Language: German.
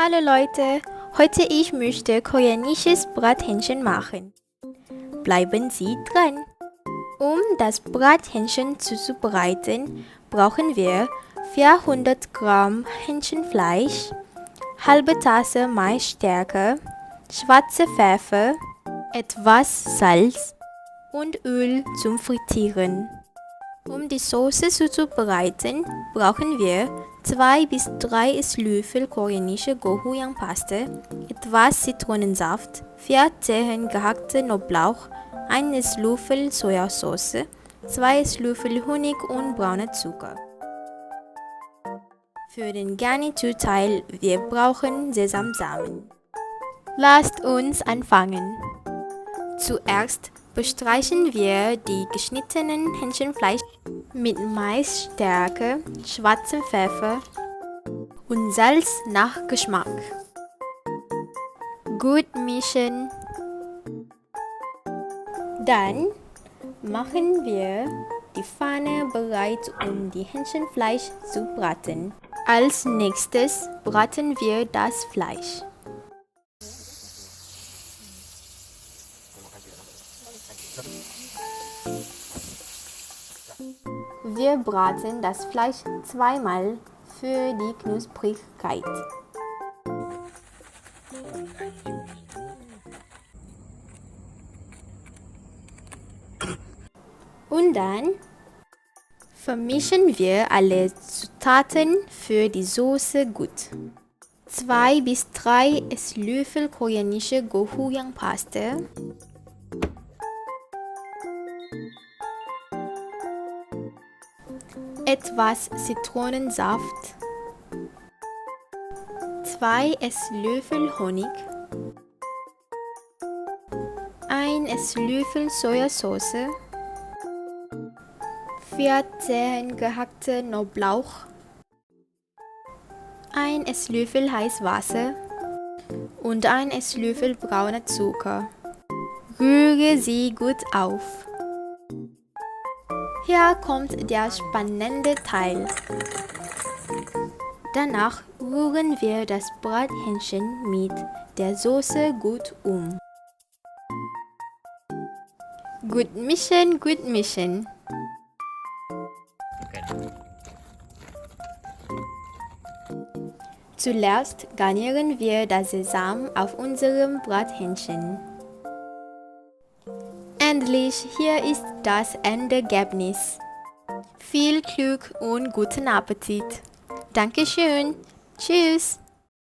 Hallo Leute, heute ich möchte koreanisches Brathähnchen machen. Bleiben Sie dran! Um das Brathähnchen zuzubereiten, brauchen wir 400 Gramm Hähnchenfleisch, halbe Tasse Maisstärke, schwarze Pfeffer, etwas Salz und Öl zum Frittieren. Um die Soße zuzubereiten, brauchen wir 2 bis 3 Esslöffel koreanische Gochujang-Paste, etwas Zitronensaft, 4 Zehen gehackte Knoblauch, 1 Esslöffel Sojasauce, 2 Esslöffel Honig und brauner Zucker. Für den Garniturteil wir brauchen Sesamsamen. Lasst uns anfangen. Zuerst bestreichen wir die geschnittenen Hähnchenfleisch mit Maisstärke, schwarzem Pfeffer und Salz nach Geschmack. Gut mischen. Dann machen wir die Pfanne bereit, um die Hähnchenfleisch zu braten. Als nächstes braten wir das Fleisch. Wir braten das Fleisch zweimal für die Knusprigkeit. Und dann vermischen wir alle Zutaten für die Soße gut. 2 bis 3 Esslöffel koreanische Gochujang-Paste, etwas Zitronensaft, 2 Esslöffel Honig, 1 Esslöffel Sojasauce, 4 Zehen gehackte Knoblauch, 1 Esslöffel heißes Wasser und 1 Esslöffel brauner Zucker. Rühre sie gut auf. Hier kommt der spannende Teil. Danach rühren wir das Brathähnchen mit der Soße gut um. Gut mischen, gut mischen. Zuerst garnieren wir das Sesam auf unserem Brathähnchen. Endlich, hier ist das Endergebnis. Viel Glück und guten Appetit. Dankeschön. Tschüss.